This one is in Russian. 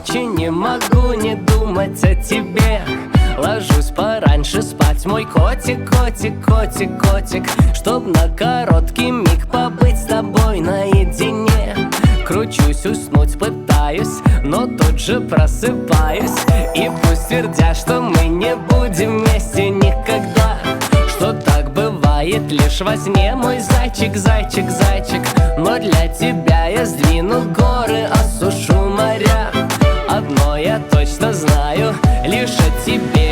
ночи не могу не думать о тебе. Ложусь пораньше спать, мой котик, котик, котик, котик, чтоб на короткий миг побыть с тобой наедине. Кручусь, уснуть пытаюсь, но тут же просыпаюсь. И пусть твердят, что мы не будем вместе никогда, что так бывает лишь во сне, мой зайчик, зайчик, зайчик. Но для тебя я сдвину горы, осушу моря. Одно я точно знаю, лишь о тебе